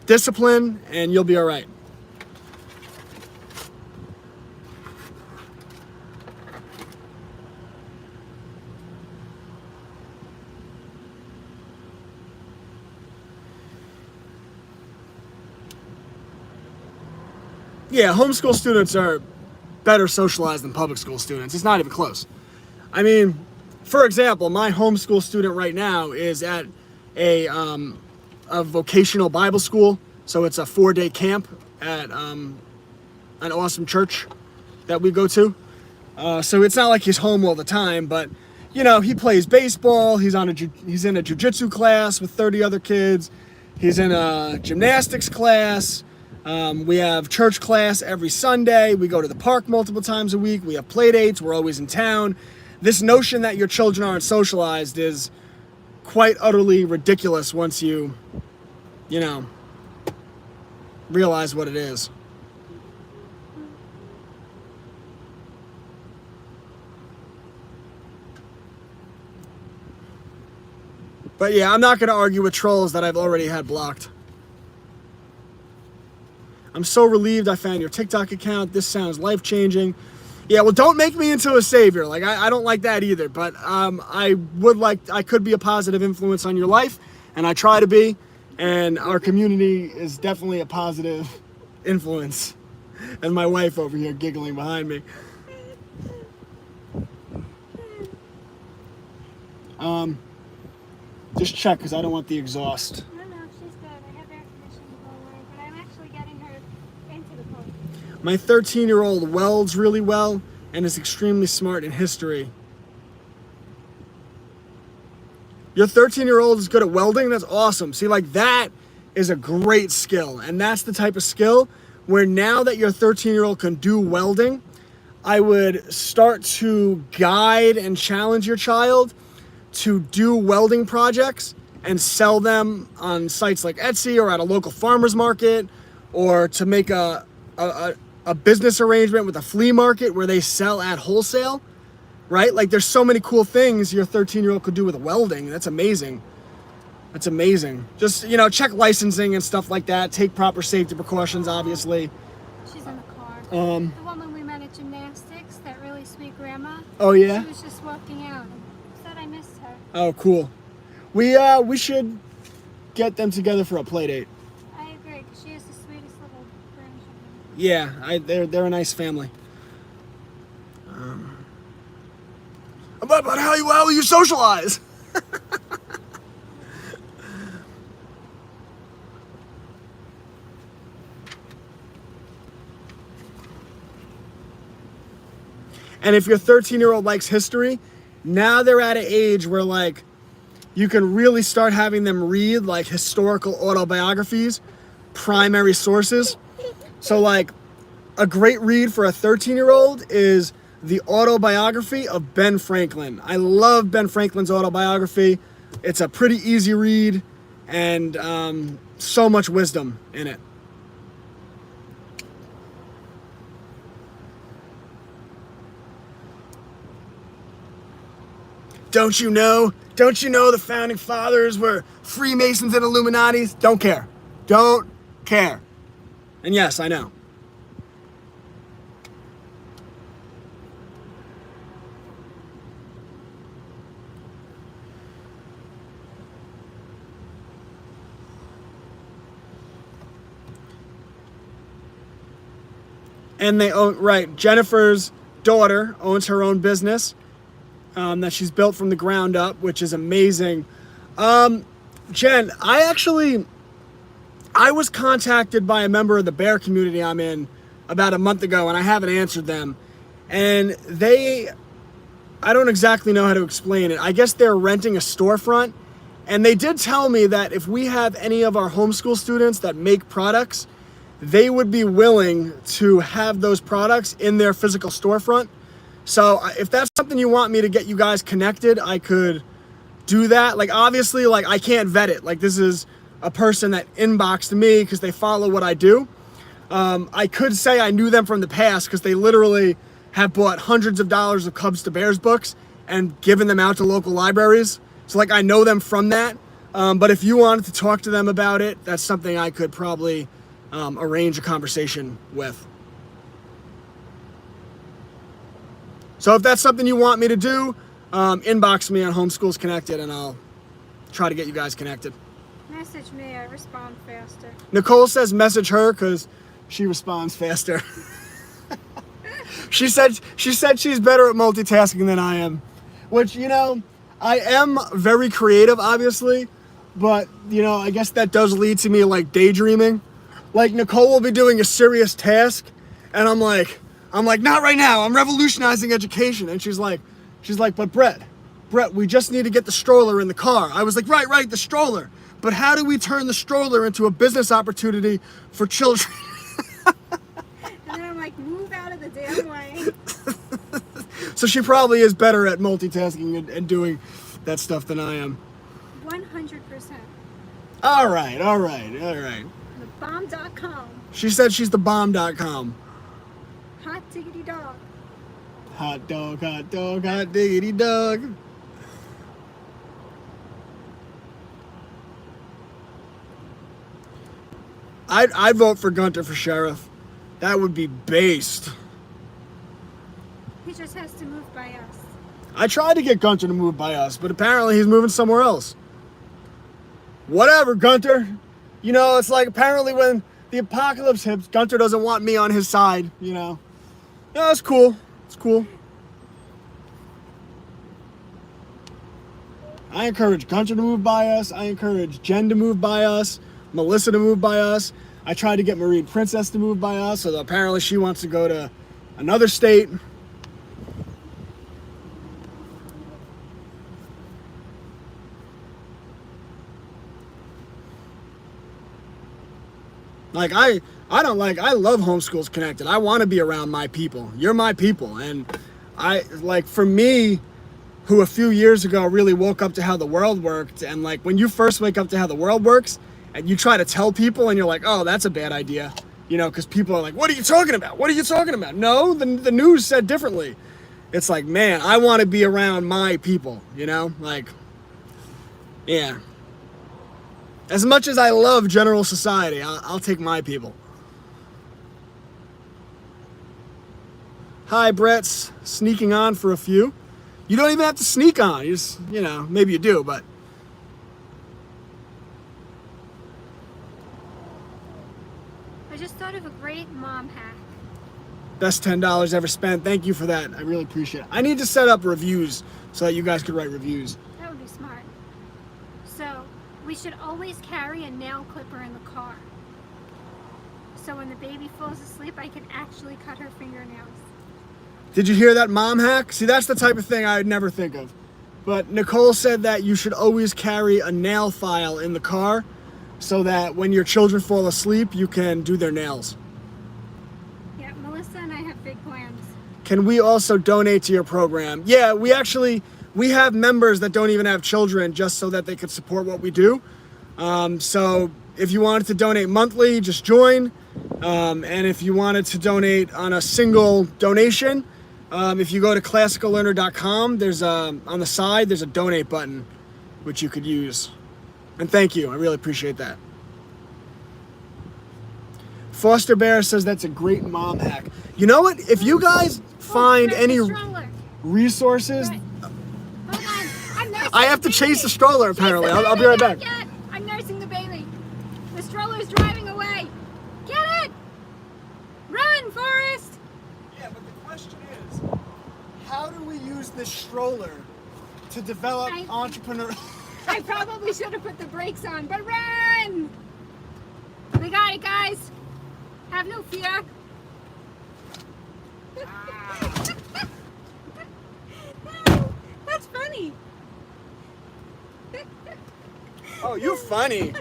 discipline and you'll be all right. Yeah, homeschool students are better socialized than public school students. It's not even close. I mean, for example, my homeschool student right now is at a vocational Bible school. So it's a 4-day camp at an awesome church that we go to. So it's not like he's home all the time, but you know, he plays baseball. He's in a jiu-jitsu class with 30 other kids. He's in a gymnastics class. We have church class every Sunday. We go to the park multiple times a week. We have play dates. We're always in town. This notion that your children aren't socialized is quite utterly ridiculous once you know, realize what it is. But yeah, I'm not going to argue with trolls that I've already had blocked. I'm so relieved I found your TikTok account. This sounds life-changing. Yeah, well, don't make me into a savior. Like, I don't like that either. But I could be a positive influence on your life, and I try to be. And our community is definitely a positive influence. And my wife over here giggling behind me. Just check, because I don't want the exhaust. No, she's good. I have air conditioning going, but I'm actually getting her into the boat. My 13-year-old welds really well and is extremely smart in history. Your 13-year-old is good at welding? That's awesome. See, like, that is a great skill. And that's the type of skill where now that your 13-year-old can do welding, I would start to guide and challenge your child to do welding projects and sell them on sites like Etsy or at a local farmer's market, or to make a business arrangement with a flea market where they sell at wholesale, right? Like, there's so many cool things your 13-year-old could do with welding. That's amazing. That's amazing. Just, you know, check licensing and stuff like that. Take proper safety precautions, obviously. She's in the car. The woman we met at gymnastics, that really sweet grandma. Oh, yeah? She was just walking out and said I missed her. Oh, cool. We should get them together for a play date. I agree, because she is the sweetest little grandchild. Yeah, they're a nice family. But how will you socialize? And if your 13-year-old likes history, now they're at an age where, like, you can really start having them read, like, historical autobiographies, primary sources. So, like, a great read for a 13-year-old is the autobiography of Ben Franklin. I love Ben Franklin's autobiography. It's a pretty easy read, and so much wisdom in it. Don't you know the founding fathers were Freemasons and Illuminatis? Don't care. Don't care. And yes, I know. And they own, right, Jennifer's daughter owns her own business that she's built from the ground up, which is amazing. Jen, I was contacted by a member of the bear community I'm in about a month ago, and I haven't answered them. And I don't exactly know how to explain it. I guess they're renting a storefront, and they did tell me that if we have any of our homeschool students that make products, they would be willing to have those products in their physical storefront. So if that's something you want me to get you guys connected, I could do that. Like, obviously, like, I can't vet it. Like, this is a person that inboxed me because they follow what I do. I could say I knew them from the past because they literally have bought hundreds of dollars of Cubs to Bears books and given them out to local libraries. So, like, I know them from that. But if you wanted to talk to them about it, that's something I could probably arrange a conversation with. So if that's something you want me to do, inbox me on Homeschools Connected and I'll try to get you guys connected. Message me, I respond faster. Nicole says message her because she responds faster. She said she's better at multitasking than I am, which, you know, I am very creative, obviously, but, you know, I guess that does lead to me, like, daydreaming. Like, Nicole will be doing a serious task, and I'm like, not right now. I'm revolutionizing education. And she's like, but Brett, we just need to get the stroller in the car. I was like, right, the stroller. But how do we turn the stroller into a business opportunity for children? And then I'm like, move out of the damn way. So she probably is better at multitasking and doing that stuff than I am. 100%. All right. Thebomb.com. She said she's the bomb.com. Hot diggity dog. Hot dog, hot diggity dog. I'd vote for Gunter for sheriff. That would be based. He just has to move by us. I tried to get Gunter to move by us, but apparently he's moving somewhere else. Whatever, Gunter. You know, it's like apparently when the apocalypse hits, Gunter doesn't want me on his side, you know. Yeah, it's cool. It's cool. I encourage Gunter to move by us. I encourage Jen to move by us. Melissa to move by us. I tried to get Marine Princess to move by us, so apparently she wants to go to another state. Like, I love Homeschools Connected. I want to be around my people. You're my people. And for me, who a few years ago really woke up to how the world worked, and like when you first wake up to how the world works and you try to tell people and you're like, oh, that's a bad idea, you know, because people are like, what are you talking about? What are you talking about? No, the news said differently. It's like, man, I want to be around my people, you know, like, yeah. As much as I love general society, I'll take my people. Hi, Brett's sneaking on for a few. You don't even have to sneak on. You just, you know, maybe you do, but. I just thought of a great mom hack. Best $10 ever spent. Thank you for that. I really appreciate it. I need to set up reviews so that you guys could write reviews. That would be smart. So, we should always carry a nail clipper in the car. So when the baby falls asleep, I can actually cut her fingernails. Did you hear that mom hack? See, that's the type of thing I would never think of. But Nicole said that you should always carry a nail file in the car so that when your children fall asleep, you can do their nails. Yeah, Melissa and I have big plans. Can we also donate to your program? Yeah, we have members that don't even have children just so that they could support what we do. So if you wanted to donate monthly, just join. And if you wanted to donate on a single donation, if you go to classicallearner.com, there's on the side, there's a donate button, which you could use. And thank you. I really appreciate that. Foster Bear says that's a great mom hack. You know what? If you guys find any resources... Right. Hold on. I'm nursing I have to chase the stroller, apparently. I'll be right back. I'm nursing the baby. The stroller's driving away. Get it! Run, Forrest! Yeah, but the question is, how do we use this stroller to develop entrepreneur... I probably should have put the brakes on, but run! We got it, guys. Have no fear. That's funny. Oh, you funny.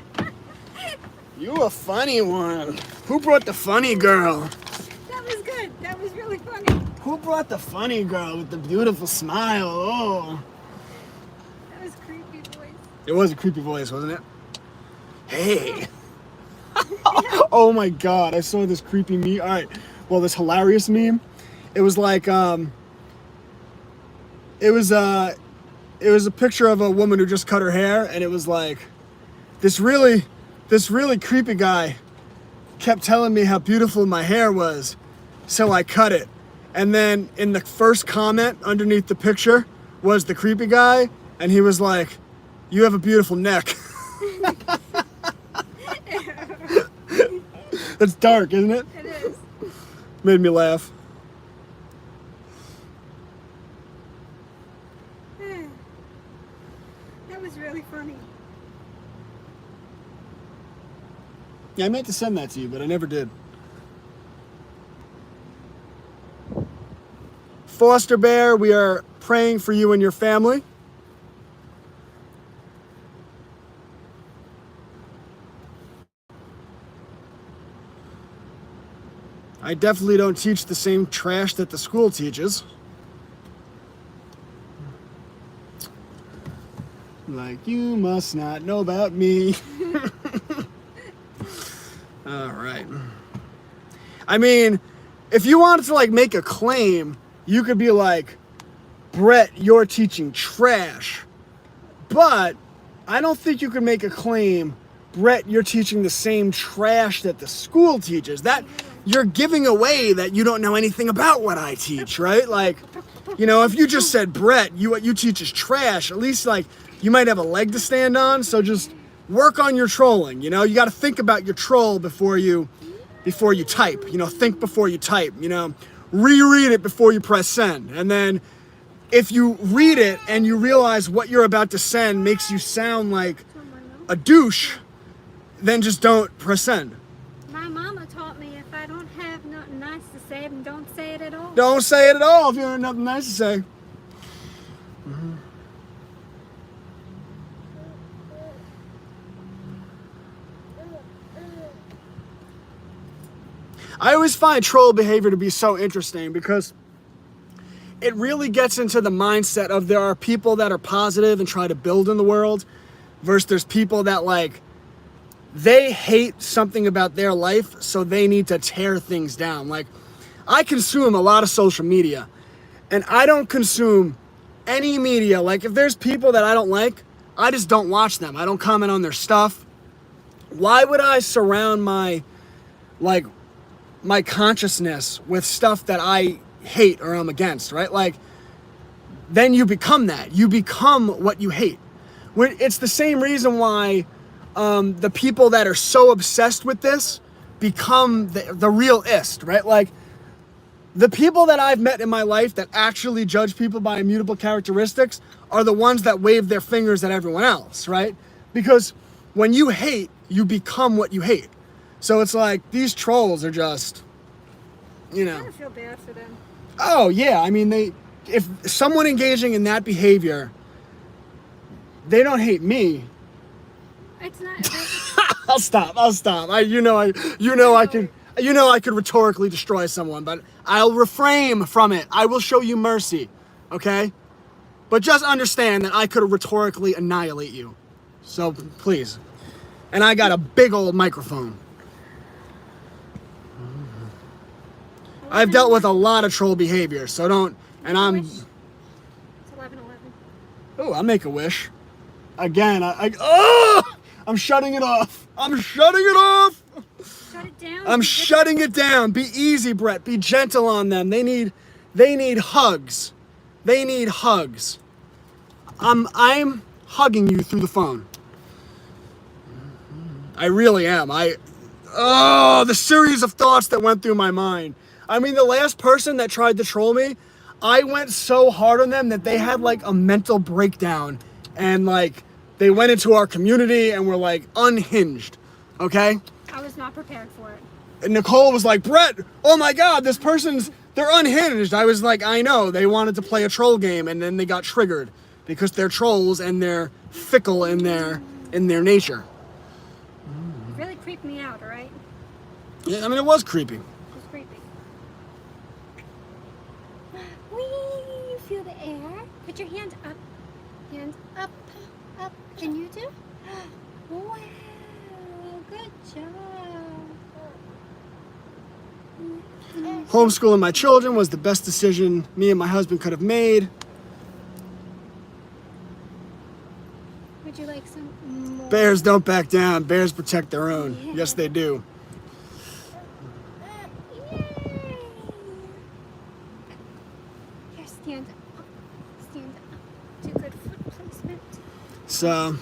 You a funny one. Who brought the funny girl? That was good. That was really funny. Who brought the funny girl with the beautiful smile? Oh. That was creepy. It was a creepy voice, wasn't it? Hey. Oh my God, I saw this creepy meme. All right, well, this hilarious meme. It was like, it was a picture of a woman who just cut her hair, and it was like, this really creepy guy kept telling me how beautiful my hair was, so I cut it. And then in the first comment underneath the picture was the creepy guy, and he was like, "You have a beautiful neck." That's dark, isn't it? It is. Made me laugh. That was really funny. Yeah, I meant to send that to you, but I never did. Foster Bear, we are praying for you and your family. I definitely don't teach the same trash that the school teaches. Like, you must not know about me. All right. I mean, if you wanted to like make a claim, you could be like, Brett, you're teaching trash. But I don't think you can make a claim, Brett, you're teaching the same trash that the school teaches. That you're giving away that you don't know anything about what I teach, right? Like, you know, if you just said, Brett, what you teach is trash, at least like you might have a leg to stand on. So just work on your trolling. You know, you got to think about your troll before you type. You know, think before you type. You know, reread it before you press send. And then if you read it and you realize what you're about to send makes you sound like a douche, then just don't press send. My mama taught me if I don't have nothing nice to say, then don't say it at all. Don't say it at all if you don't have nothing nice to say. Mm-hmm. I always find troll behavior to be so interesting because it really gets into the mindset of there are people that are positive and try to build in the world versus there's people that like, they hate something about their life, so they need to tear things down. Like, I consume a lot of social media, and I don't consume any media. Like, if there's people that I don't like, I just don't watch them. I don't comment on their stuff. Why would I surround my consciousness with stuff that I hate or I'm against, right? Like, then you become that. You become what you hate. It's the same reason why the people that are so obsessed with this become the realist, right? Like, the people that I've met in my life that actually judge people by immutable characteristics are the ones that wave their fingers at everyone else, right? Because when you hate, you become what you hate. So it's like, these trolls are just, you know. I kind of feel bad for them. Oh, yeah. I mean, if someone engaging in that behavior, they don't hate me. It's not. I'll stop. I could rhetorically destroy someone, but I'll refrain from it. I will show you mercy, okay? But just understand that I could rhetorically annihilate you. So please. And I got a big old microphone. I've dealt with a lot of troll behavior, so don't. And I'm. It's 11:11. Oh, I'll make a wish. Again, I'm shutting it off. Shut it down. I'm shutting it down. Be easy, Brett. Be gentle on them. They need hugs. They need hugs. I'm hugging you through the phone. I really am. The series of thoughts that went through my mind. I mean, the last person that tried to troll me, I went so hard on them that they had like a mental breakdown and like they went into our community and were like unhinged. Okay? I was not prepared for it. And Nicole was like, Brett, oh my God, they're unhinged. I was like, I know, they wanted to play a troll game and then they got triggered because they're trolls and they're fickle in their nature. It really creeped me out, alright? Yeah, I mean, it was creepy. It was creepy. Whee! You feel the air? Put your hand up. Hand up. Oh, can you do? Wow, good job. Homeschooling my children was the best decision me and my husband could have made. Would you like some more? Bears don't back down. Bears protect their own. Yeah. Yes, they do. Yay. Here, stand up. Stand up. Do good foot placement. So,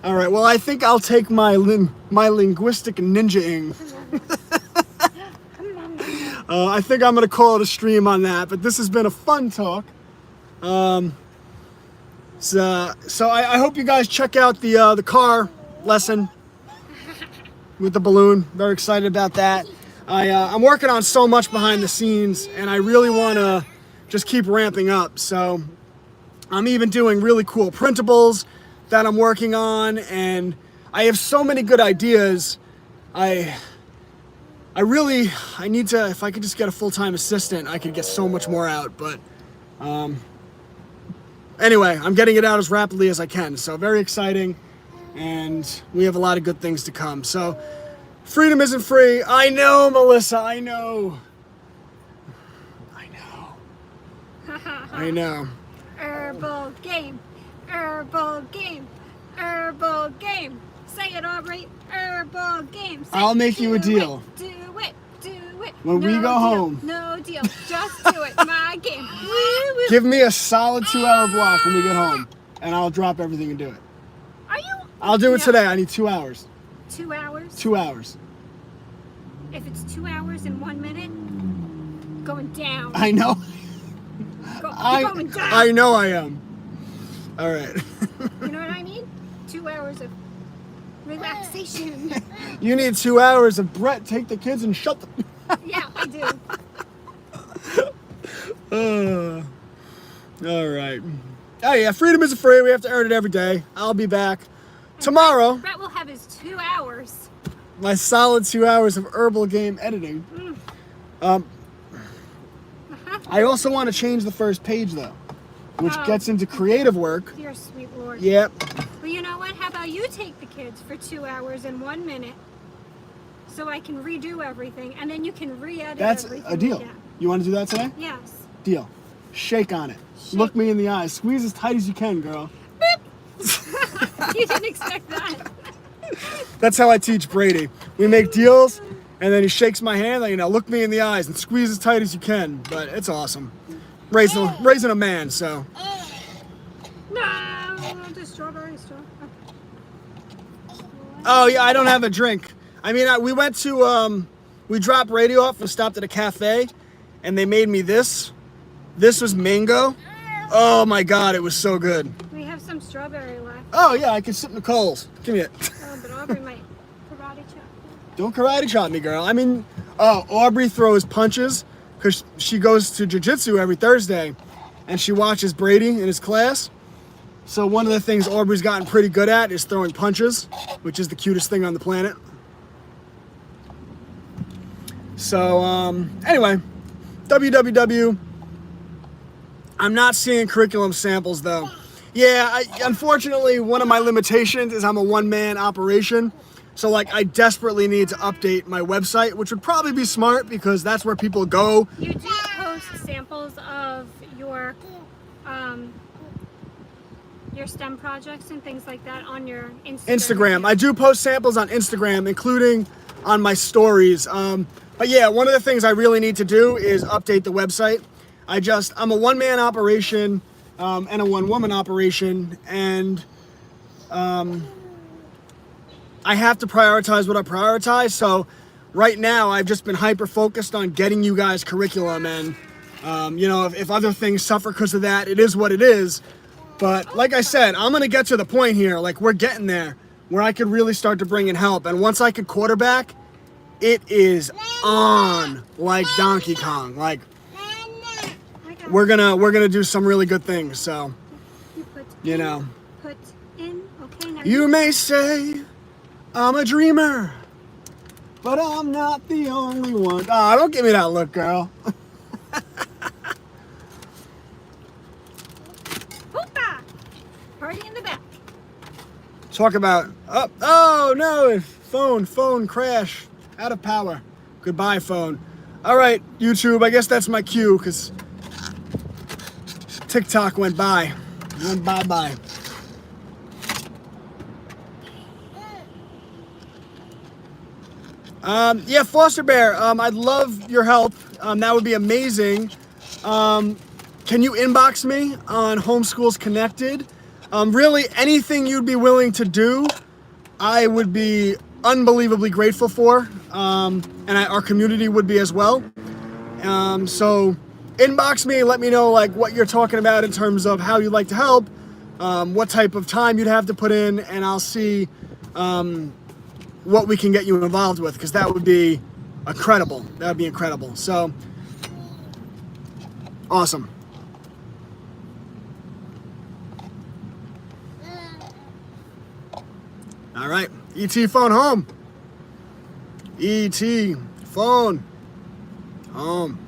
all right. Well, I think I'll take my linguistic ninja-ing. I think I'm going to call it a stream on that, but this has been a fun talk. So I hope you guys check out the car lesson with the balloon. Very excited about that. I'm working on so much behind the scenes, and I really want to just keep ramping up. So I'm even doing really cool printables that I'm working on, and I have so many good ideas. I need to, if I could just get a full-time assistant, I could get so much more out, but anyway, I'm getting it out as rapidly as I can, so very exciting, and we have a lot of good things to come. So freedom isn't free. I know, Melissa, I know. I know. Herbal game. Herbal game. Herbal game. Say it, Aubrey. Herbal game. Say I'll make you a deal. Do it. Do it. When we go home. No deal. Just do it. My game. Woo, woo. Give me a solid 2-hour block when we get home, and I'll drop everything and do it. Are you? I'll do it today. I need 2 hours. 2 hours? 2 hours. If it's 2 hours and 1 minute, going down. I know. Going down. I know I am. All right. You know what I need? 2 hours of relaxation. You need 2 hours of Brett. Take the kids and shut them. Yeah, I do. All right. Oh yeah, freedom isn't free. We have to earn it every day. I'll be back tomorrow. Brett will have his 2 hours. My solid 2 hours of herbal game editing. I also want to change the first page though, which gets into creative work. Dear sweet Lord. Yep. Well, you know what? How about you take the kids for 2 hours and 1 minute so I can redo everything, and then you can re-edit That's everything a deal. again. You want to do that today? Yes. Deal. Shake on it. Shake. Look me in the eyes. Squeeze as tight as you can, girl. You didn't expect that. That's how I teach Brady. We make deals, and then he shakes my hand, like, look me in the eyes and squeeze as tight as you can. But it's awesome. Raising a man, so. No, the strawberry straw. Oh yeah, I don't have a drink. I mean, we went to, we dropped Brady off and stopped at a cafe, and they made me this. This was mango. Oh my God, it was so good. We have some strawberry left. Oh yeah, I can sip Nicole's. Give me it. Oh, but Aubrey might karate chop. Don't karate chop me, girl. I mean, Aubrey throws punches because she goes to jiu-jitsu every Thursday, and she watches Brady in his class. So one of the things Aubrey's gotten pretty good at is throwing punches, which is the cutest thing on the planet. So anyway, www. I'm not seeing curriculum samples though. Yeah, unfortunately, one of my limitations is I'm a one-man operation. So like, I desperately need to update my website, which would probably be smart because that's where people go. You do post samples of your STEM projects and things like that on your Instagram. I do post samples on Instagram, including on my stories. But yeah, one of the things I really need to do is update the website. I'm a one-man operation and a one-woman operation, and I have to prioritize what I prioritize. So right now, I've just been hyper-focused on getting you guys curriculum, and if other things suffer because of that, it is what it is. But like I said, I'm going to get to the point here, like we're getting there, where I could really start to bring in help. And once I could quarterback, it is on like Donkey Kong. Like, we're gonna do some really good things. So, Put in. Okay. Now you may say I'm a dreamer, but I'm not the only one. Oh, don't give me that look, girl. Hoopa! Party in the back. Talk about, oh no, phone crash, out of power. Goodbye, phone. All right, YouTube, I guess that's my cue because TikTok went by. Went bye-bye. Yeah, Foster Bear, I'd love your help. That would be amazing. Can you inbox me on Homeschools Connected? Really, anything you'd be willing to do, I would be unbelievably grateful for, and our community would be as well. So inbox me, let me know like what you're talking about in terms of how you'd like to help, what type of time you'd have to put in, and I'll see what we can get you involved with, because that would be incredible. That would be incredible. So awesome. All right, ET phone home. ET phone home.